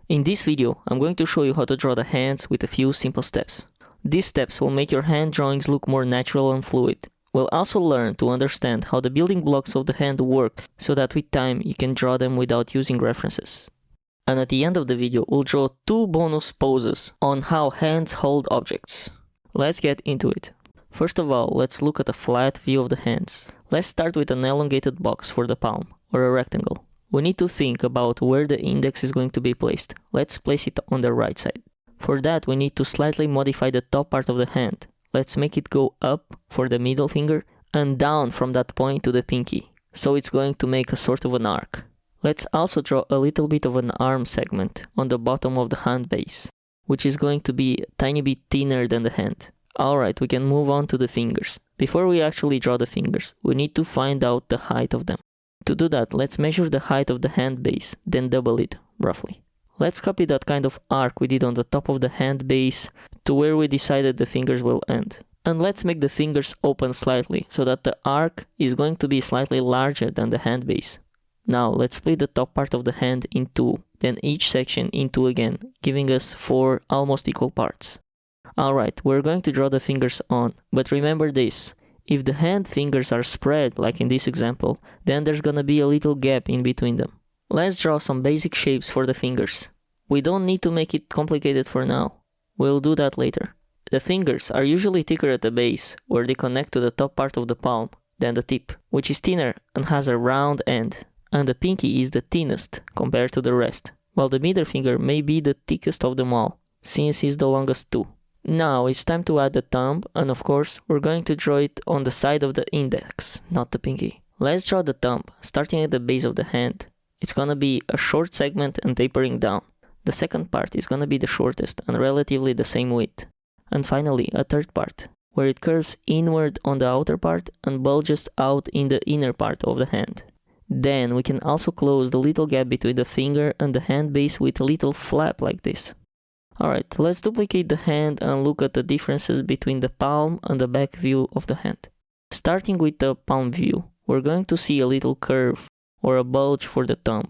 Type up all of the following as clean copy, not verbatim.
In this video, I'm going to show you how to draw the hands with a few simple steps. These steps will make your hand drawings look more natural and fluid. We'll also learn to understand how the building blocks of the hand work so that with time you can draw them without using references. And at the end of the video, we'll draw 2 bonus poses on how hands hold objects. Let's get into it. First of all, let's look at a flat view of the hands. Let's start with an elongated box for the palm, or a rectangle. We need to think about where the index is going to be placed. Let's place it on the right side. For that, we need to slightly modify the top part of the hand. Let's make it go up for the middle finger and down from that point to the pinky. So it's going to make a sort of an arc. Let's also draw a little bit of an arm segment on the bottom of the hand base, which is going to be a tiny bit thinner than the hand. Alright, we can move on to the fingers. Before we actually draw the fingers, we need to find out the height of them. To do that, let's measure the height of the hand base, then double it, roughly. Let's copy that kind of arc we did on the top of the hand base to where we decided the fingers will end. And let's make the fingers open slightly, so that the arc is going to be slightly larger than the hand base. Now, let's split the top part of the hand in 2, then each section in 2 again, giving us 4 almost equal parts. Alright, we're going to draw the fingers on, but remember this. If the hand fingers are spread, like in this example, then there's gonna be a little gap in between them. Let's draw some basic shapes for the fingers. We don't need to make it complicated for now. We'll do that later. The fingers are usually thicker at the base, where they connect to the top part of the palm, than the tip, which is thinner and has a round end. And the pinky is the thinnest compared to the rest, while the middle finger may be the thickest of them all, since it's the longest too. Now it's time to add the thumb, and of course we're going to draw it on the side of the index, not the pinky. Let's draw the thumb, starting at the base of the hand. It's gonna be a short segment and tapering down. The second part is gonna be the shortest and relatively the same width. And finally, a third part, where it curves inward on the outer part and bulges out in the inner part of the hand. Then we can also close the little gap between the finger and the hand base with a little flap like this. Alright, let's duplicate the hand and look at the differences between the palm and the back view of the hand. Starting with the palm view, we're going to see a little curve or a bulge for the thumb.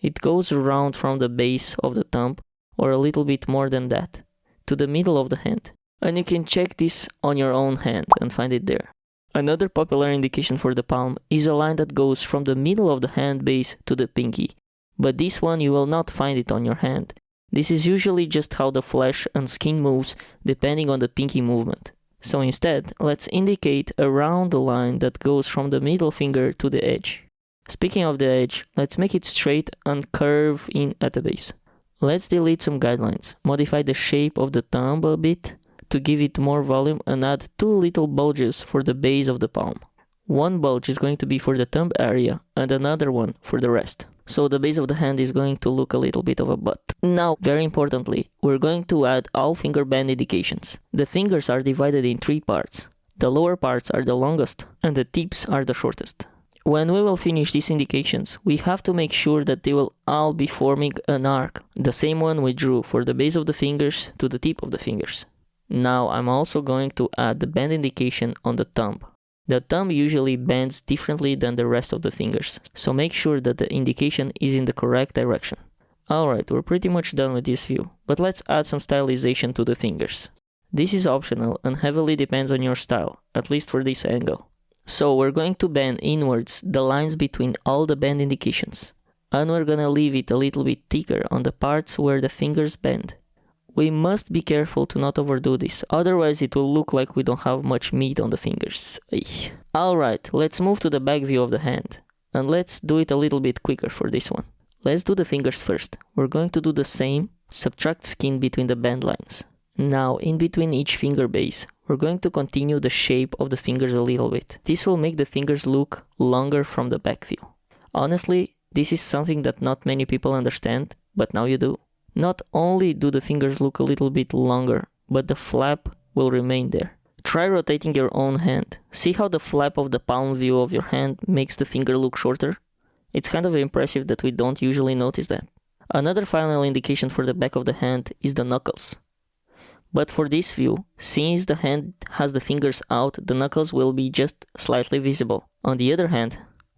It goes around from the base of the thumb, or a little bit more than that, to the middle of the hand. And you can check this on your own hand and find it there. Another popular indication for the palm is a line that goes from the middle of the hand base to the pinky. But this one you will not find it on your hand. This is usually just how the flesh and skin moves depending on the pinky movement. So instead, let's indicate a round line that goes from the middle finger to the edge. Speaking of the edge, let's make it straight and curve in at the base. Let's delete some guidelines, modify the shape of the thumb a bit to give it more volume, and add 2 little bulges for the base of the palm. One bulge is going to be for the thumb area and another one for the rest. So the base of the hand is going to look a little bit of a butt. Now, very importantly, we're going to add all finger bend indications. The fingers are divided in 3 parts. The lower parts are the longest and the tips are the shortest. When we will finish these indications, we have to make sure that they will all be forming an arc, the same one we drew for the base of the fingers to the tip of the fingers. Now I'm also going to add the bend indication on the thumb. The thumb usually bends differently than the rest of the fingers, so make sure that the indication is in the correct direction. Alright, we're pretty much done with this view, but let's add some stylization to the fingers. This is optional and heavily depends on your style, at least for this angle. So we're going to bend inwards the lines between all the bend indications, and we're gonna leave it a little bit thicker on the parts where the fingers bend. We must be careful to not overdo this, otherwise it will look like we don't have much meat on the fingers. Alright, let's move to the back view of the hand. And let's do it a little bit quicker for this one. Let's do the fingers first. We're going to do the same, subtract skin between the bend lines. Now, in between each finger base, we're going to continue the shape of the fingers a little bit. This will make the fingers look longer from the back view. Honestly, this is something that not many people understand, but now you do. Not only do the fingers look a little bit longer, but the flap will remain there. Try rotating your own hand. See how the flap of the palm view of your hand makes the finger look shorter? It's kind of impressive that we don't usually notice that. Another final indication for the back of the hand is the knuckles. But for this view, since the hand has the fingers out, the knuckles will be just slightly visible. On the other hand,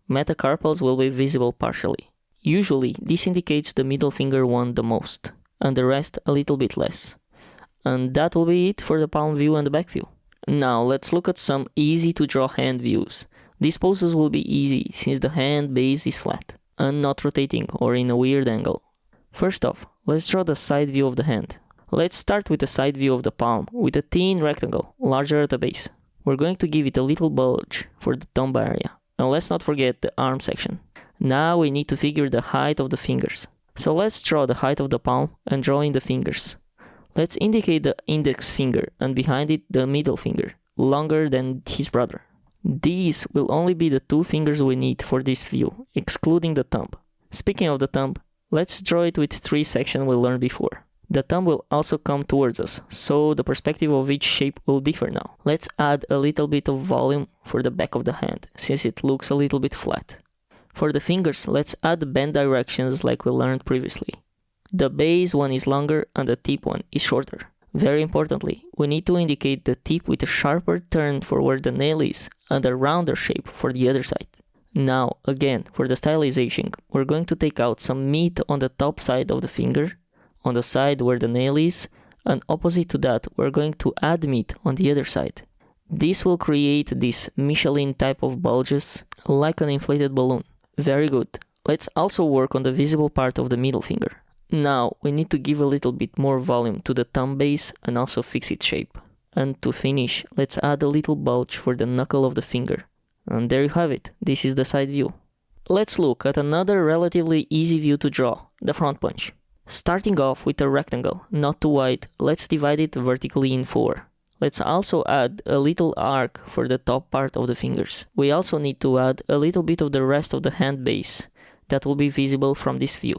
metacarpals will be visible partially. Usually, this indicates the middle finger one the most, and the rest a little bit less. And that will be it for the palm view and the back view. Now let's look at some easy to draw hand views. These poses will be easy since the hand base is flat and not rotating or in a weird angle. First off, let's draw the side view of the hand. Let's start with the side view of the palm with a thin rectangle, larger at the base. We're going to give it a little bulge for the thumb area. And let's not forget the arm section. Now we need to figure the height of the fingers. So let's draw the height of the palm and draw in the fingers. Let's indicate the index finger and behind it the middle finger, longer than his brother. These will only be the two fingers we need for this view, excluding the thumb. Speaking of the thumb, let's draw it with three sections we learned before. The thumb will also come towards us, so the perspective of each shape will differ now. Let's add a little bit of volume for the back of the hand, since it looks a little bit flat. For the fingers, let's add the bend directions like we learned previously. The base one is longer and the tip one is shorter. Very importantly, we need to indicate the tip with a sharper turn for where the nail is and a rounder shape for the other side. Now, again, for the stylization, we're going to take out some meat on the top side of the finger, on the side where the nail is, and opposite to that, we're going to add meat on the other side. This will create this Michelin type of bulges, like an inflated balloon. Very good. Let's also work on the visible part of the middle finger. Now, we need to give a little bit more volume to the thumb base and also fix its shape. And to finish, let's add a little bulge for the knuckle of the finger. And there you have it, this is the side view. Let's look at another relatively easy view to draw, the front punch. Starting off with a rectangle, not too wide, let's divide it vertically in 4. Let's also add a little arc for the top part of the fingers. We also need to add a little bit of the rest of the hand base that will be visible from this view.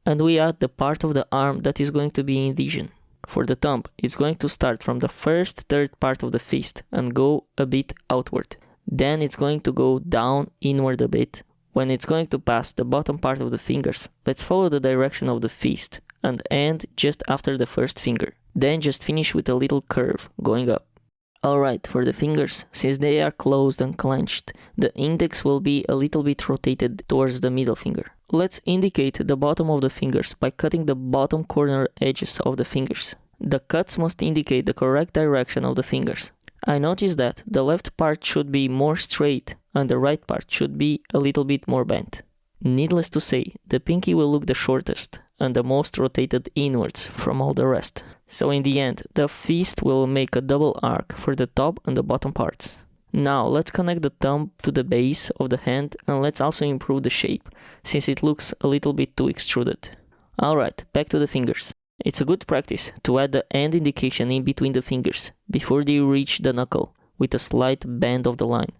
And we add the part of the arm that is going to be in vision. For the thumb, it's going to start from the first third part of the fist and go a bit outward. Then it's going to go down inward a bit. When it's going to pass the bottom part of the fingers, let's follow the direction of the fist and end just after the first finger. Then just finish with a little curve going up. Alright, for the fingers, since they are closed and clenched, the index will be a little bit rotated towards the middle finger. Let's indicate the bottom of the fingers by cutting the bottom corner edges of the fingers. The cuts must indicate the correct direction of the fingers. I noticed that the left part should be more straight and the right part should be a little bit more bent. Needless to say, the pinky will look the shortest and the most rotated inwards from all the rest. So in the end, the fist will make a double arc for the top and the bottom parts. Now let's connect the thumb to the base of the hand and let's also improve the shape, since it looks a little bit too extruded. Alright, back to the fingers. It's a good practice to add the end indication in between the fingers before they reach the knuckle with a slight bend of the line.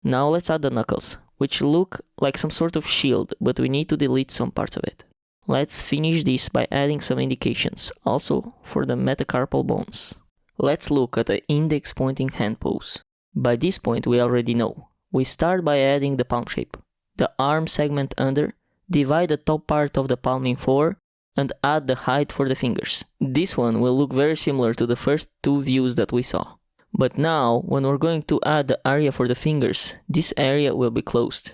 Now let's add the knuckles, which look like some sort of shield, but we need to delete some parts of it. Let's finish this by adding some indications, also for the metacarpal bones. Let's look at the index pointing hand pose. By this point we already know. We start by adding the palm shape. The arm segment under, divide the top part of the palm in 4, and add the height for the fingers. This one will look very similar to the first two views that we saw. But now, when we're going to add the area for the fingers, this area will be closed.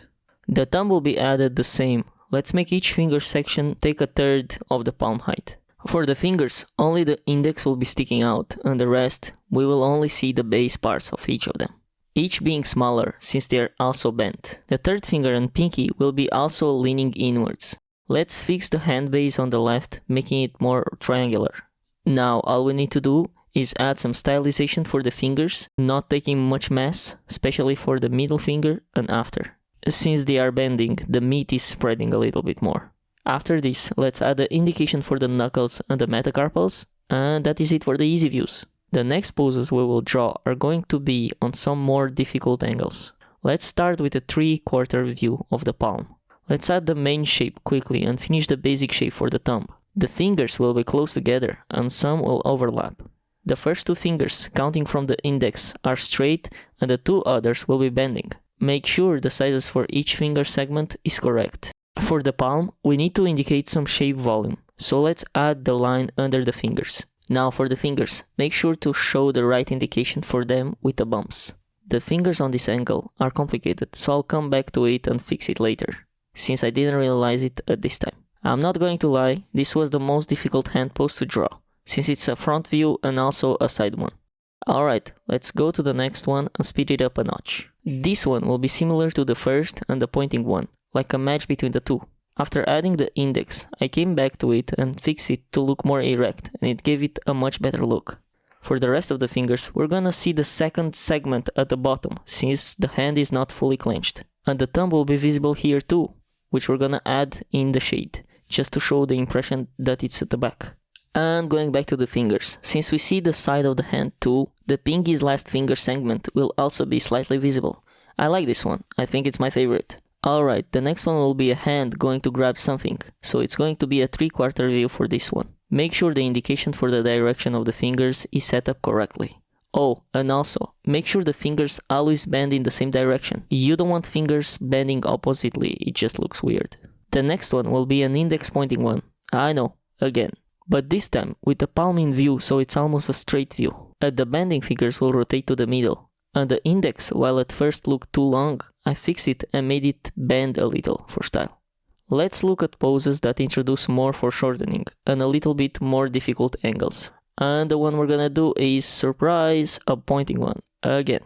The thumb will be added the same. Let's make each finger section take a third of the palm height. For the fingers, only the index will be sticking out, and the rest, we will only see the base parts of each of them. Each being smaller, since they are also bent. The third finger and pinky will be also leaning inwards. Let's fix the hand base on the left, making it more triangular. Now, all we need to do is add some stylization for the fingers, not taking much mass, especially for the middle finger and after. Since they are bending, the meat is spreading a little bit more. After this, let's add the indication for the knuckles and the metacarpals, and that is it for the easy views. The next poses we will draw are going to be on some more difficult angles. Let's start with a 3/4 view of the palm. Let's add the main shape quickly and finish the basic shape for the thumb. The fingers will be close together and some will overlap. The first two fingers, counting from the index, are straight and the two others will be bending. Make sure the sizes for each finger segment is correct. For the palm, we need to indicate some shape volume, so let's add the line under the fingers. Now for the fingers, make sure to show the right indication for them with the bumps. The fingers on this angle are complicated, so I'll come back to it and fix it later. since I didn't realize it at this time. I'm not going to lie, this was the most difficult hand pose to draw, since it's a front view and also a side one. Alright, let's go to the next one and speed it up a notch. This one will be similar to the first and the pointing one, like a match between the two. After adding the index, I came back to it and fixed it to look more erect, and it gave it a much better look. For the rest of the fingers, we're gonna see the second segment at the bottom, since the hand is not fully clenched. And the thumb will be visible here too, which we're gonna add in the shade, just to show the impression that it's at the back. And going back to the fingers, since we see the side of the hand too, the pinky's last finger segment will also be slightly visible. I like this one, I think it's my favorite. Alright, the next one will be a hand going to grab something, so it's going to be a 3/4 view for this one. Make sure the indication for the direction of the fingers is set up correctly. Oh, and also, make sure the fingers always bend in the same direction. You don't want fingers bending oppositely, it just looks weird. The next one will be an index pointing one. I know, again. But this time with the palm in view, so it's almost a straight view. The bending fingers will rotate to the middle. And the index, while at first looked too long, I fixed it and made it bend a little for style. Let's look at poses that introduce more foreshortening and a little bit more difficult angles. And the one we're gonna do is, surprise, a pointing one. Again,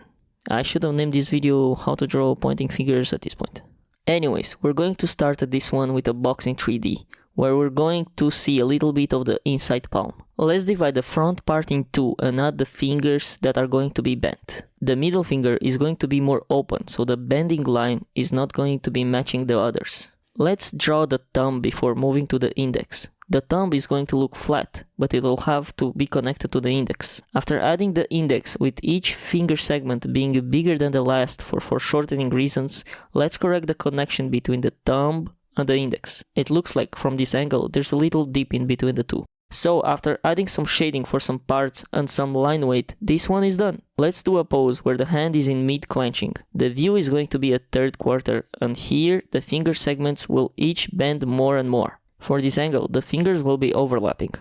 I should have named this video how to draw pointing fingers at this point. Anyways, we're going to start this one with a box in 3D, where we're going to see a little bit of the inside palm. Let's divide the front part in two and add the fingers that are going to be bent. The middle finger is going to be more open, so the bending line is not going to be matching the others. Let's draw the thumb before moving to the index. The thumb is going to look flat, but it will have to be connected to the index. After adding the index with each finger segment being bigger than the last for foreshortening reasons, let's correct the connection between the thumb and the index. It looks like from this angle there's a little dip in between the two. So after adding some shading for some parts and some line weight, this one is done. Let's do a pose where the hand is in mid clenching. The view is going to be a 3/4, and here the finger segments will each bend more and more. For this angle, the fingers will be overlapping.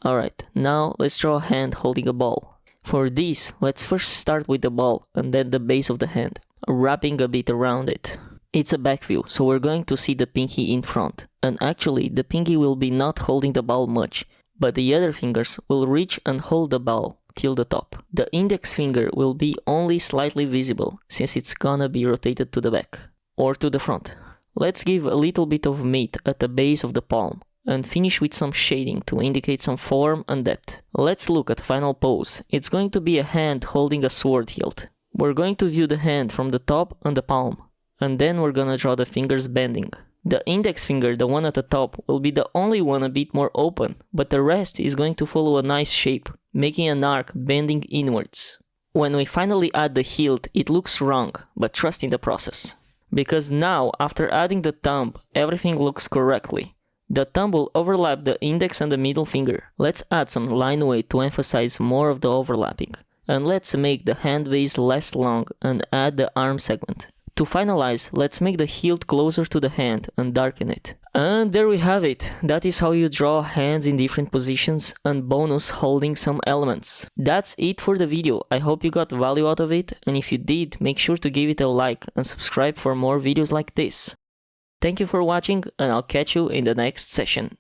Alright, now let's draw a hand holding a ball. For this, let's first start with the ball and then the base of the hand, wrapping a bit around it. It's a back view, so we're going to see the pinky in front. And actually, the pinky will be not holding the ball much, but the other fingers will reach and hold the ball till the top. The index finger will be only slightly visible, since it's gonna be rotated to the back, or to the front. Let's give a little bit of meat at the base of the palm, and finish with some shading to indicate some form and depth. Let's look at the final pose. It's going to be a hand holding a sword hilt. We're going to view the hand from the top and the palm, and then we're gonna draw the fingers bending. The index finger, the one at the top, will be the only one a bit more open, but the rest is going to follow a nice shape, making an arc bending inwards. When we finally add the hilt, it looks wrong, but trust in the process. Because now, after adding the thumb, everything looks correctly. The thumb will overlap the index and the middle finger. Let's add some line weight to emphasize more of the overlapping. And let's make the hand base less long and add the arm segment. To finalize, let's make the hilt closer to the hand and darken it. And there we have it. That is how you draw hands in different positions and bonus holding some elements. That's it for the video. I hope you got value out of it, and if you did, make sure to give it a like and subscribe for more videos like this. Thank you for watching, and I'll catch you in the next session.